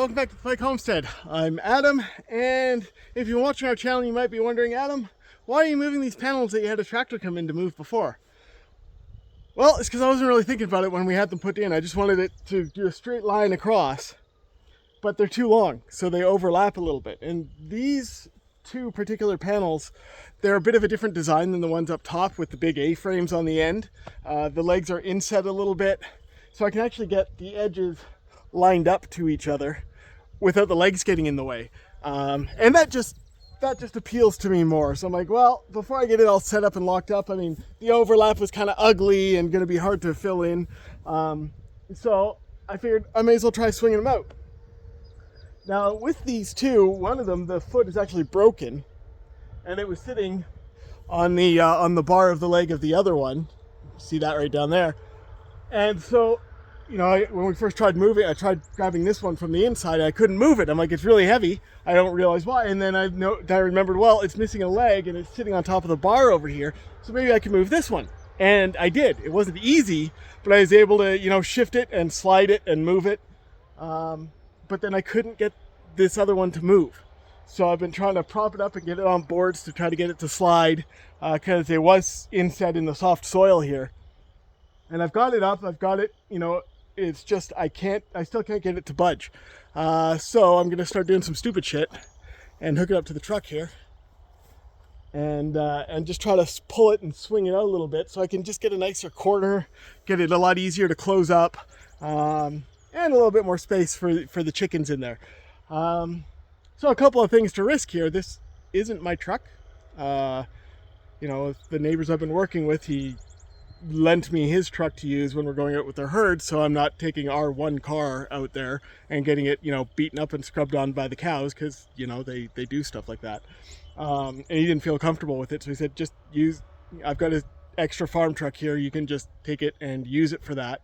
welcome back to the Pike Homestead. I'm Adam, and if you're watching our channel, you might be wondering, Adam, why are you moving these panels that you had a tractor come in to move before? Well, it's because I wasn't really thinking about it when we had them put in. I just wanted it to do a straight line across, but they're too long, so they overlap a little bit. And these two particular panels, they're a bit of a different design than the ones up top with the big A-frames on the end. The legs are inset a little bit, so I can actually get the edges lined up to each other without the legs getting in the way. And that just appeals to me more. So I'm like, well, before I get it all set up and locked up, I mean, the overlap was kind of ugly and going to be hard to fill in. So I figured I may as well try swinging them out. Now with these two, one of them, the foot is actually broken, and it was sitting on the bar of the leg of the other one. See that right down there? And so, you know, when we first tried moving, I tried grabbing this one from the inside. I couldn't move it. I'm like, it's really heavy. I don't realize why. And then I remembered, well, it's missing a leg and it's sitting on top of the bar over here. So maybe I can move this one. And I did. It wasn't easy, but I was able to, you know, shift it and slide it and move it. But then I couldn't get this other one to move. So I've been trying to prop it up and get it on boards to try to get it to slide, because it was inset in the soft soil here. And I've got it up. I've got it, you know, it's just I still can't get it to budge. So I'm gonna start doing some stupid shit and hook it up to the truck here, and just try to pull it and swing it out a little bit so I can just get a nicer corner, get it a lot easier to close up, and a little bit more space for the chickens in there. So a couple of things to risk here. This isn't my truck. You know, the neighbors I've been working with, he lent me his truck to use when we're going out with their herd, so I'm not taking our one car out there and getting it, you know, beaten up and scrubbed on by the cows, because, you know, they do stuff like that. And he didn't feel comfortable with it, so he said, just use, I've got an extra farm truck here, you can just take it and use it for that.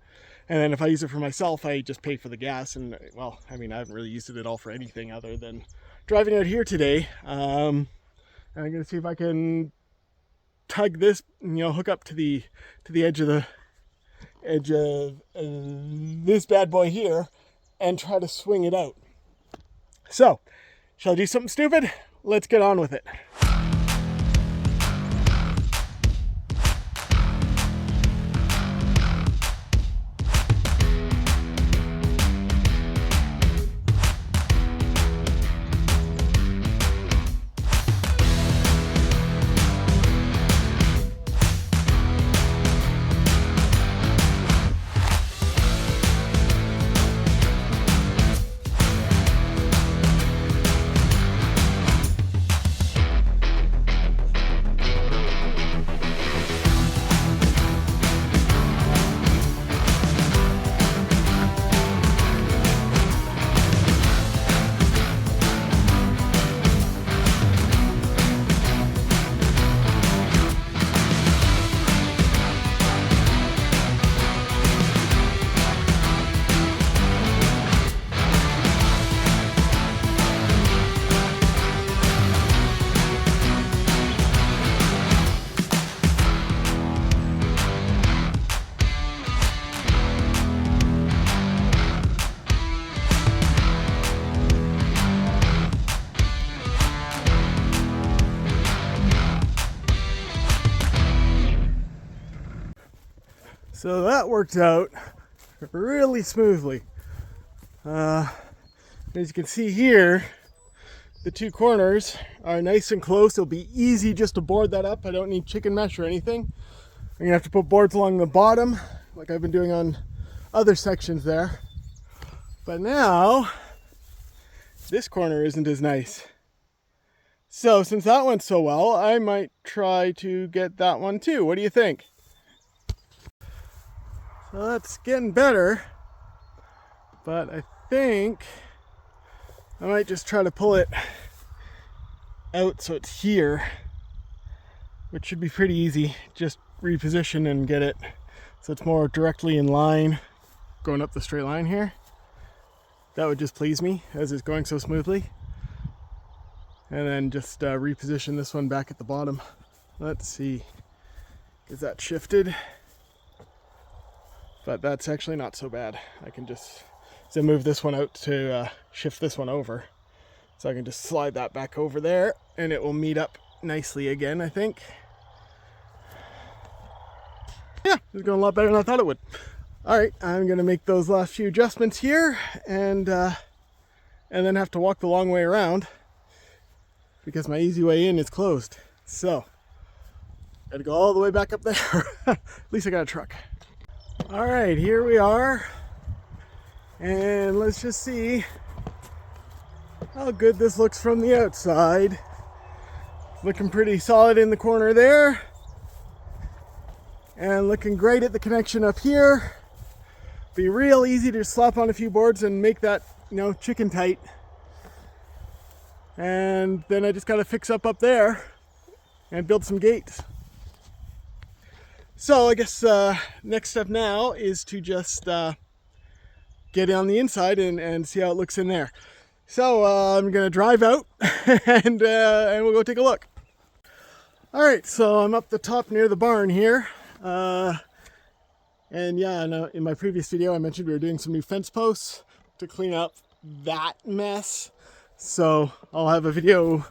And then if I use it for myself, I just pay for the gas. And, well, I mean, I haven't really used it at all for anything other than driving out here today. And I'm going to see if I can tug this, you know, hook up to the edge of this bad boy here and try to swing it out. So, shall I do something stupid? Let's get on with it. So that worked out really smoothly. As you can see here, the two corners are nice and close. It'll be easy just to board that up. I don't need chicken mesh or anything. I'm gonna have to put boards along the bottom like I've been doing on other sections there. But now, this corner isn't as nice. So since that went so well, I might try to get that one too. What do you think? So that's getting better, but I think I might just try to pull it out so it's here, which should be pretty easy. Just reposition and get it so it's more directly in line going up the straight line here. That would just please me as it's going so smoothly. And then just reposition this one back at the bottom. Let's see, is that shifted? But that's actually not so bad. I can just So move this one out to shift this one over. So I can just slide that back over there and it will meet up nicely again, I think. Yeah, it's going a lot better than I thought it would. All right, I'm gonna make those last few adjustments here and then have to walk the long way around because my easy way in is closed. So, gotta go all the way back up there. At least I got a truck. All right, here we are. And let's just see how good this looks from the outside. Looking pretty solid in the corner there. And looking great at the connection up here. Be real easy to slap on a few boards and make that, you know, chicken tight. And then I just gotta fix up there and build some gates. So I guess next step now is to just get on the inside and see how it looks in there. So I'm gonna drive out and we'll go take a look. All right, so I'm up the top near the barn here. And yeah, in my previous video I mentioned we were doing some new fence posts to clean up that mess. So I'll have a video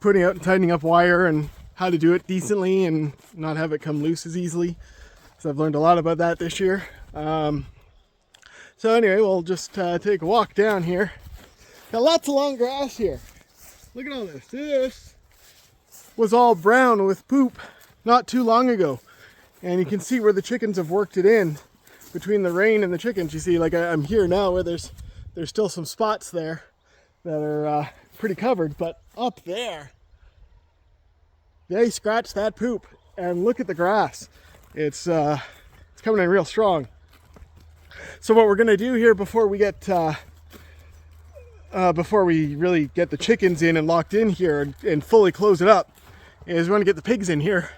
putting out and tightening up wire and how to do it decently and not have it come loose as easily. So I've learned a lot about that this year. So anyway, we'll just take a walk down here. Got lots of long grass here. Look at all this. This was all brown with poop not too long ago. And you can see where the chickens have worked it in between the rain and the chickens. You see, like I'm here now where there's still some spots there that are pretty covered, but up there, they scratched that poop. And look at the grass. It's coming in real strong. So what we're gonna do here before we get before we really get the chickens in and locked in here and fully close it up is we're gonna get the pigs in here,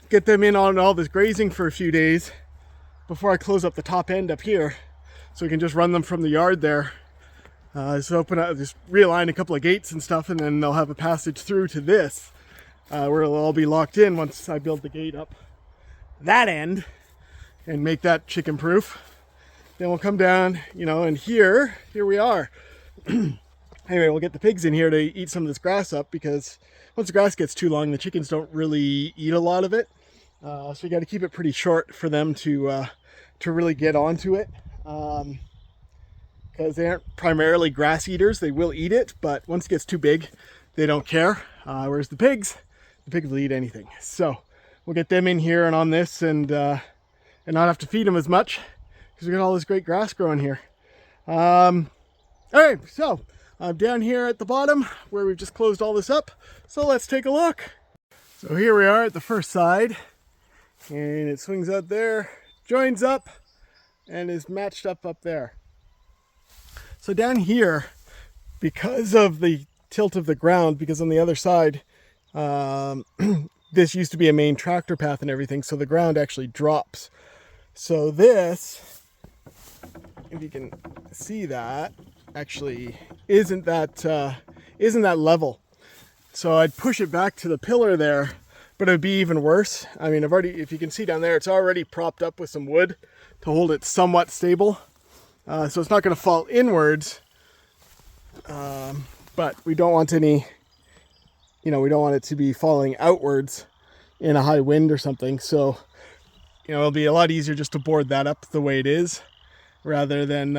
get them in on all this grazing for a few days before I close up the top end up here, so we can just run them from the yard there. Just open up, just realign a couple of gates and stuff, and then they'll have a passage through to this where it'll all be locked in once I build the gate up that end and make that chicken proof. Then we'll come down, you know, and here we are. Anyway, we'll get the pigs in here to eat some of this grass up, because once the grass gets too long, the chickens don't really eat a lot of it. So you got to keep it pretty short for them to really get onto it. Because they aren't primarily grass eaters. They will eat it, but once it gets too big, they don't care. Whereas the pigs will eat anything. So we'll get them in here and on this and not have to feed them as much, because we got all this great grass growing here. All right, so I'm down here at the bottom where we've just closed all this up. So let's take a look. So here we are at the first side, and it swings out there, joins up, and is matched up there. So down here, because of the tilt of the ground, because on the other side, this used to be a main tractor path and everything, so the ground actually drops. So this, if you can see that, actually isn't that level. So I'd push it back to the pillar there, but it'd be even worse. I mean, if you can see down there, it's already propped up with some wood to hold it somewhat stable. So it's not going to fall inwards, but we don't want any, we don't want it to be falling outwards in a high wind or something. So, it'll be a lot easier just to board that up the way it is, rather than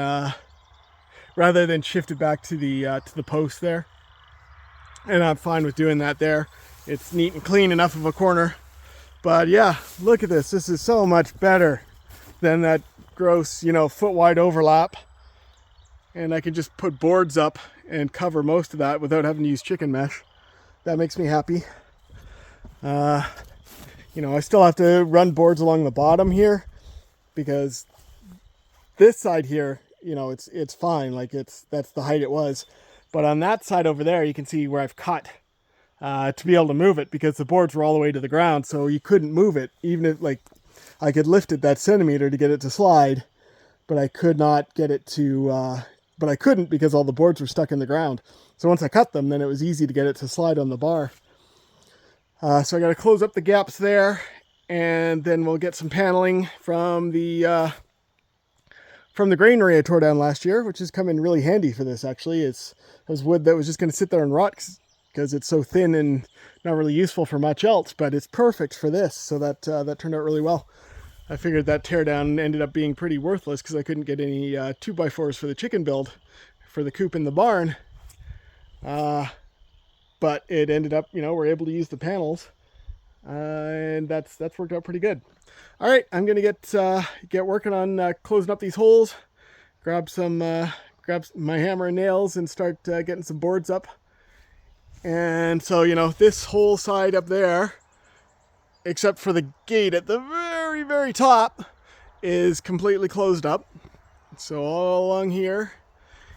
shift it back to the post there. And I'm fine with doing that there. It's neat and clean enough of a corner. But yeah, look at this. This is so much better than that gross, foot wide overlap. And I can just put boards up and cover most of that without having to use chicken mesh. That makes me happy. I still have to run boards along the bottom here, because this side here, it's fine. Like that's the height it was. But on that side over there, you can see where I've cut to be able to move it, because the boards were all the way to the ground. So you couldn't move it, even if I could lift it that centimeter to get it to slide, but I could not get it to, but I couldn't because all the boards were stuck in the ground. So once I cut them, then it was easy to get it to slide on the bar. So I got to close up the gaps there, and then we'll get some paneling from the from the granary I tore down last year, which has come in really handy for this actually. It was wood that was just going to sit there and rot because it's so thin and not really useful for much else, but it's perfect for this, so that turned out really well. I figured that teardown ended up being pretty worthless because I couldn't get any 2x4s for the chicken build for the coop in the barn, but it ended up, you know, we're able to use the panels, and that's worked out pretty good. All right, I'm gonna get working on closing up these holes, grab my hammer and nails and start getting some boards up. And so, you know, this whole side up there, except for the gate at the very, very top, is completely closed up. So all along here.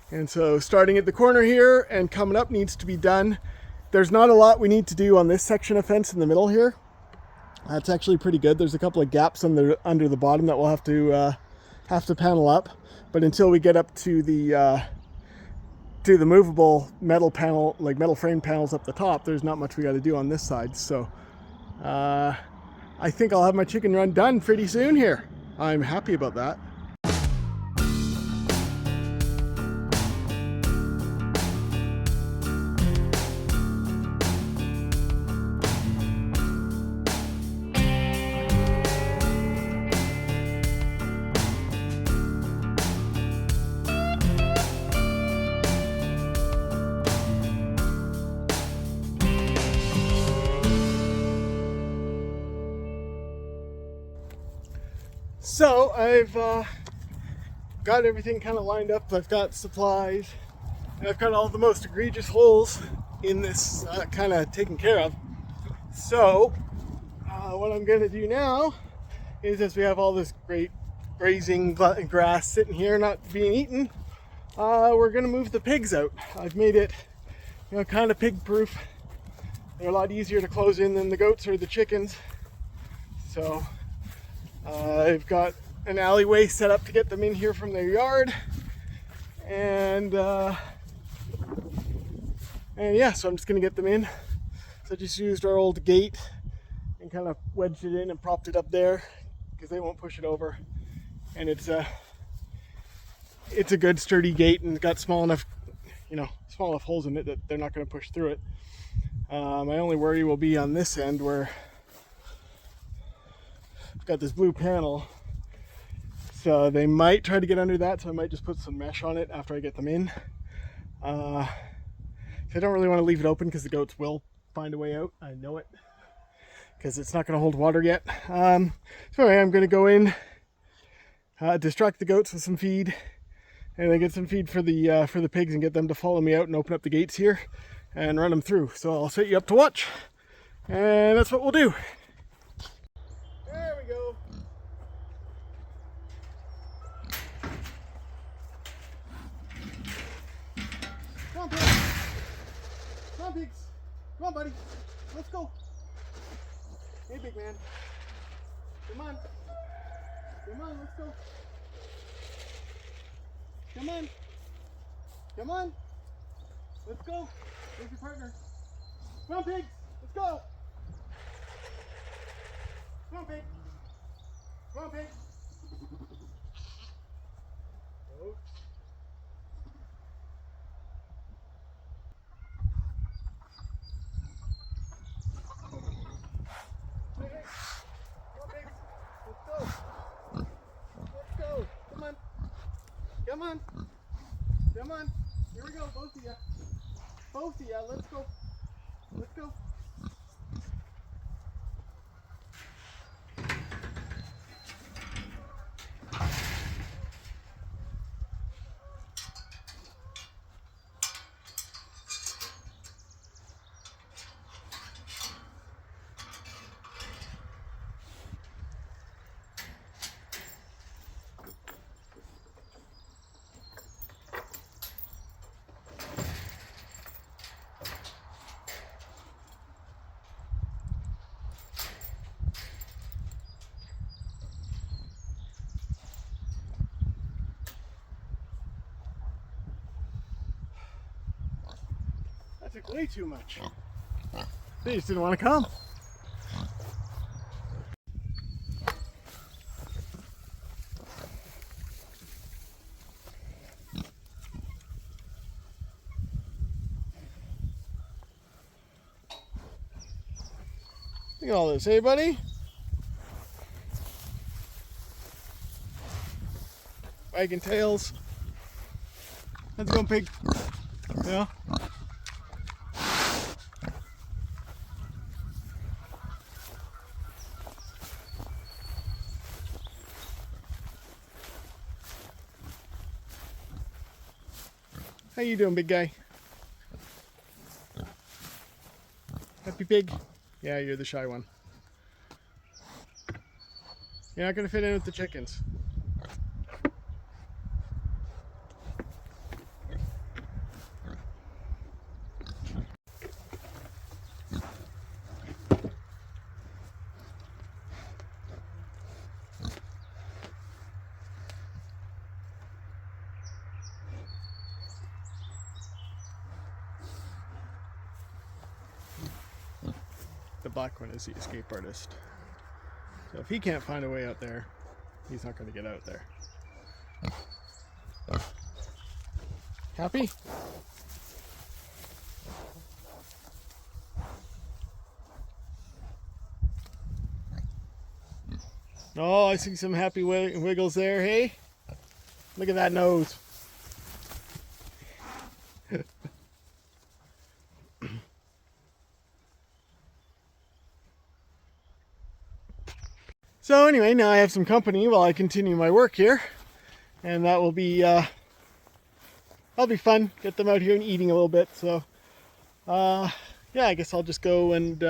And so starting at the corner here and coming up needs to be done. There's not a lot we need to do on this section of fence in the middle here. That's actually pretty good. There's a couple of gaps under the bottom that we'll have to panel up. But until we get up to the movable metal panel, like metal frame panels up the top, there's not much we got to do on this side. So I think I'll have my chicken run done pretty soon here. I'm happy about that. So I've got everything kind of lined up. I've got supplies, and I've got all the most egregious holes in this kind of taken care of. So what I'm going to do now is, as we have all this great grazing grass sitting here not being eaten, we're going to move the pigs out. I've made it, you know, kind of pig proof. They're a lot easier to close in than the goats or the chickens. So I've got an alleyway set up to get them in here from their yard, and yeah, so I'm just gonna get them in. So I just used our old gate and kind of wedged it in and propped it up there because they won't push it over, and it's a good sturdy gate and got small enough holes in it that they're not going to push through it. My only worry will be on this end where I've got this blue panel, so they might try to get under that, so I might just put some mesh on it after I get them in. I don't really want to leave it open because the goats will find a way out. I know it, because it's not going to hold water yet. So anyway, I'm going to go in, distract the goats with some feed, and then get some feed for the pigs and get them to follow me out and open up the gates here and run them through. So I'll set you up to watch, and that's what we'll do. There we go. Come on, pigs. Come on, pigs. Come on, buddy. Let's go. Hey, big man. Come on. Come on, let's go. Come on. Come on. Let's go. There's your partner. Come on, pigs. Let's go. Come on, pig. Come on, pig. Oh. Hey, hey. Come on, pigs. Let's go. Let's go. Come on. Come on. Come on. Here we go, both of you. Both of you. Let's go. Let's go. That took way too much. They just didn't want to come. Look at all this, hey buddy? Wagging tails. How's it going, pig? Yeah. How you doing, big guy? Happy pig? Yeah, you're the shy one. You're not gonna fit in with the chickens. The black one is the escape artist. So if he can't find a way out there, he's not going to get out there. Happy? Oh, I see some happy wiggles there, hey? Look at that nose. So anyway, now I have some company while I continue my work here, and that will be that'll be fun. Get them out here and eating a little bit. So yeah, I guess I'll just go and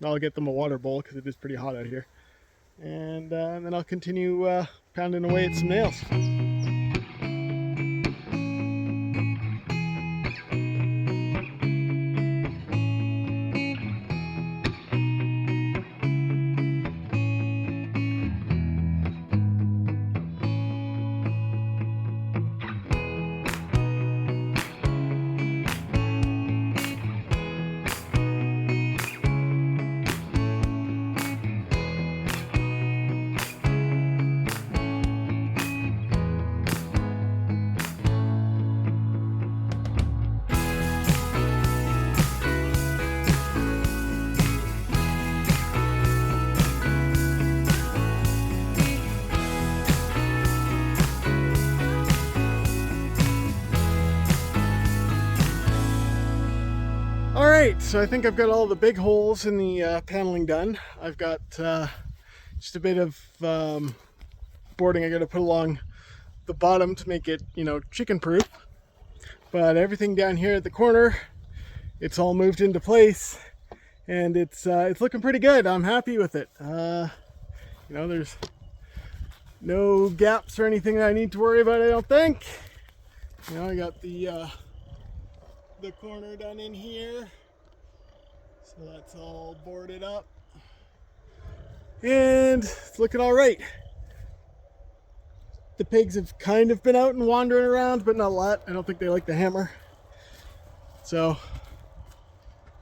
I'll get them a water bowl because it is pretty hot out here, and then I'll continue pounding away at some nails. Alright, so I think I've got all the big holes in the paneling done. I've got just a bit of boarding I got to put along the bottom to make it, you know, chicken proof. But everything down here at the corner, it's all moved into place, and it's looking pretty good. I'm happy with it. You know, there's no gaps or anything that I need to worry about, I don't think. You know, I got the corner done in here, so that's all boarded up, and it's looking all right. The pigs have kind of been out and wandering around, but not a lot. I don't think they like the hammer, so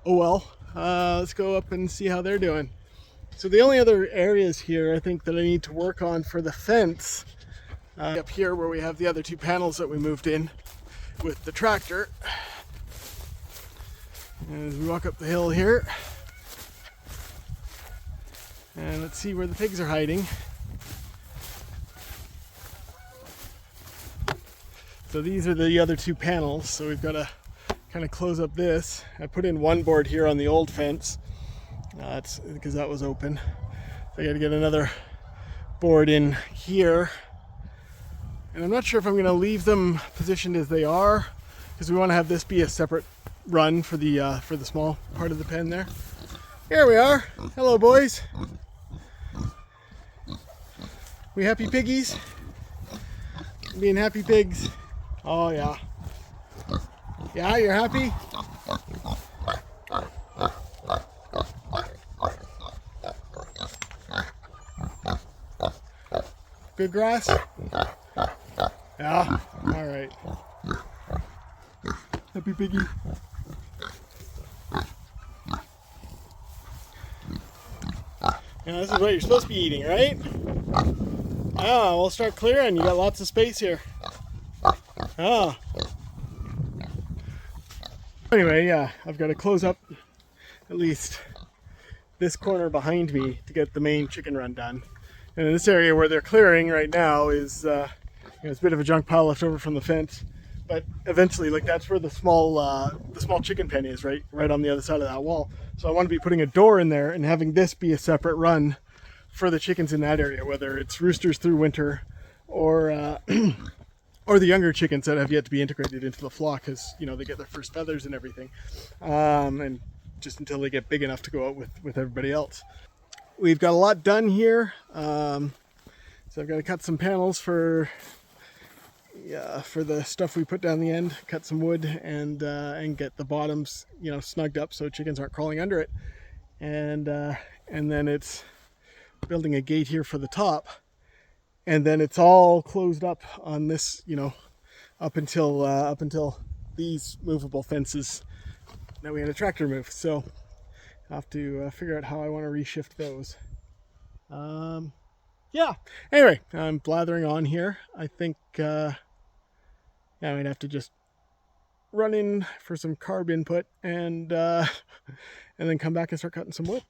oh well. Let's go up and see how they're doing. So the only other areas here I think that I need to work on for the fence, up here where we have the other two panels that we moved in with the tractor. And as we walk up the hill here, and let's see where the pigs are hiding. So these are the other two panels, so we've got to kind of close up this. I put in one board here on the old fence, that's because that was open. So I got to get another board in here, and I'm not sure if I'm going to leave them positioned as they are, because we want to have this be a separate run for the small part of the pen there. Here we are. Hello, boys. We happy piggies? Being happy pigs. Oh yeah. Yeah, you're happy? Good grass? Yeah. All right. Happy piggy. Yeah, this is what you're supposed to be eating, right? Ah, we'll start clearing. You got lots of space here. Ah. Anyway, yeah, I've got to close up at least this corner behind me to get the main chicken run done. And in this area where they're clearing right now is it's a bit of a junk pile left over from the fence. But eventually, like, that's where the small chicken pen is, right on the other side of that wall. So I want to be putting a door in there and having this be a separate run for the chickens in that area, whether it's roosters through winter or or the younger chickens that have yet to be integrated into the flock, because they get their first feathers and everything, and just until they get big enough to go out with everybody else. We've got a lot done here, so I've got to cut some panels for the stuff we put down the end, cut some wood and get the bottoms snugged up so chickens aren't crawling under it, and then it's building a gate here for the top, and then it's all closed up on this up until these movable fences that we had a tractor move. So I have to figure out how I want to reshift those. Yeah, anyway, I'm blathering on here. I think I might have to just run in for some carb input and then come back and start cutting some wood.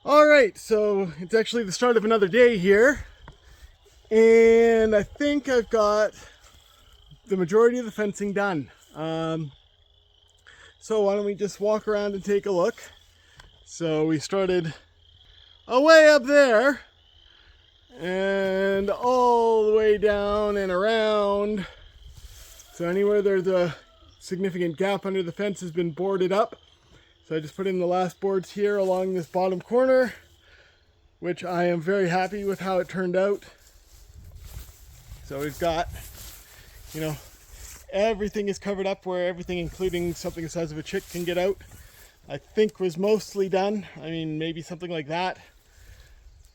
All right, so it's actually the start of another day here, and I think I've got the majority of the fencing done. So why don't we just walk around and take a look. So we started away up there and all the way down and around. So anywhere there's a significant gap under the fence has been boarded up. So I just put in the last boards here along this bottom corner, which I am very happy with how it turned out. So we've got, everything is covered up where everything, including something the size of a chick, can get out. I think was mostly done. I mean, maybe something like that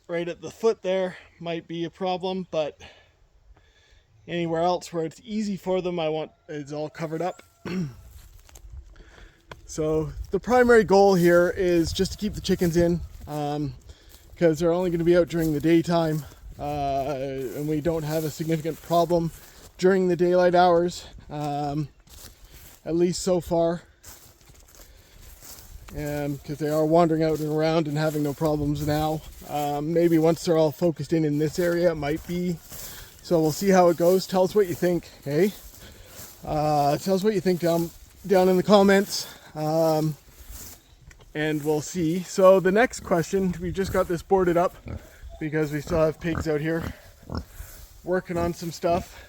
right at the foot there might be a problem, but anywhere else where it's easy for them, I want it's all covered up. So the primary goal here is just to keep the chickens in, because they're only going to be out during the daytime, and we don't have a significant problem during the daylight hours, at least so far, because they are wandering out and around and having no problems now. Maybe once they're all focused in this area, it might be. So we'll see how it goes. Tell us what you think, okay? Tell us what you think down in the comments. And we'll see. So the next question, we've just got this boarded up because we still have pigs out here working on some stuff.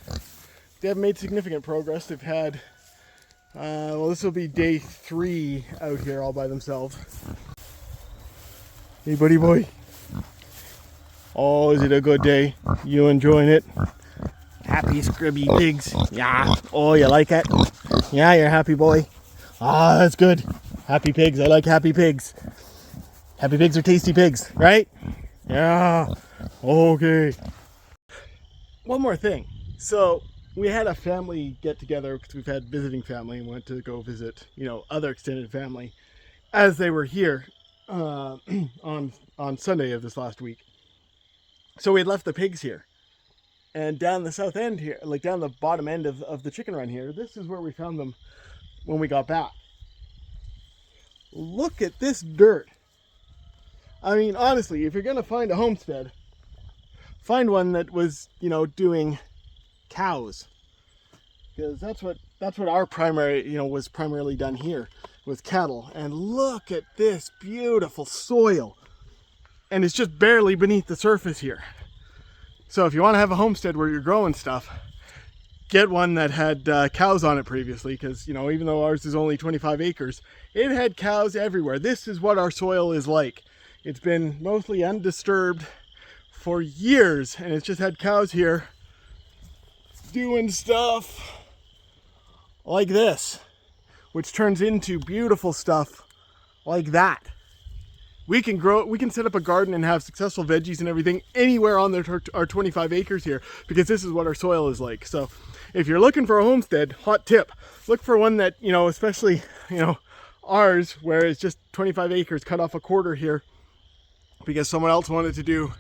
They have made significant progress. They've had, this will be day 3 out here all by themselves. Hey buddy boy. Oh, is it a good day? You enjoying it? Happy scrubby pigs. Yeah. Oh, you like it? Yeah, you're a happy boy. Ah, that's good. Happy pigs. I like happy pigs. Happy pigs are tasty pigs, right? Yeah. Okay. One more thing. So we had a family get together because we've had visiting family and went to go visit, other extended family as they were here on Sunday of this last week. So we had left the pigs here, and down the south end here, like down the bottom end of the chicken run here, this is where we found them when we got back. Look at this dirt. I mean, honestly, if you're going to find a homestead, find one that was, doing cows. Because that's what our primary, was primarily done here with cattle. And look at this beautiful soil. And it's just barely beneath the surface here. So if you want to have a homestead where you're growing stuff, get one that had cows on it previously, because even though ours is only 25 acres, it had cows everywhere. This is what our soil is like. It's been mostly undisturbed for years, and it's just had cows here doing stuff like this, which turns into beautiful stuff like that. We can set up a garden and have successful veggies and everything anywhere on our 25 acres here, because this is what our soil is like. So if you're looking for a homestead, hot tip, look for one that, especially, ours, where it's just 25 acres, cut off a quarter here, because someone else wanted to do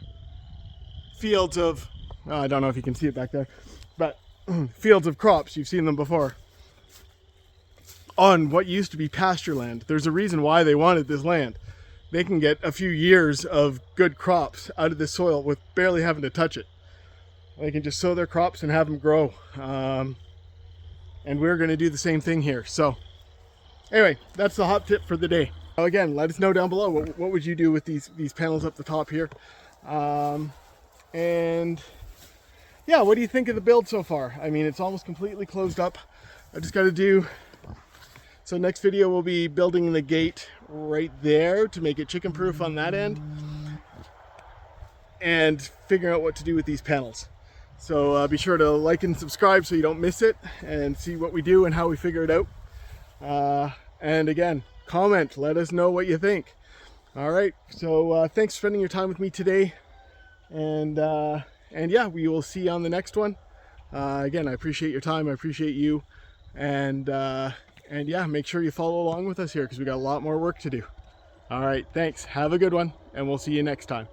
fields of, I don't know if you can see it back there, but fields of crops. You've seen them before. On what used to be pasture land. There's a reason why they wanted this land. they can get a few years of good crops out of the soil with barely having to touch it. They can just sow their crops and have them grow. And we're going to do the same thing here. So anyway, that's the hot tip for the day. Again, let us know down below, what would you do with these panels up the top here? And yeah, what do you think of the build so far? I mean, it's almost completely closed up. I just got to do, so next video we'll be building the gate right there to make it chicken proof on that end, and figuring out what to do with these panels. So be sure to like and subscribe so you don't miss it, and see what we do and how we figure it out. And again, comment, let us know what you think. All right, so thanks for spending your time with me today, and yeah, we will see you on the next one. Again, I appreciate your time, I appreciate you, and yeah, make sure you follow along with us here because we got a lot more work to do. All right, thanks, have a good one, and we'll see you next time.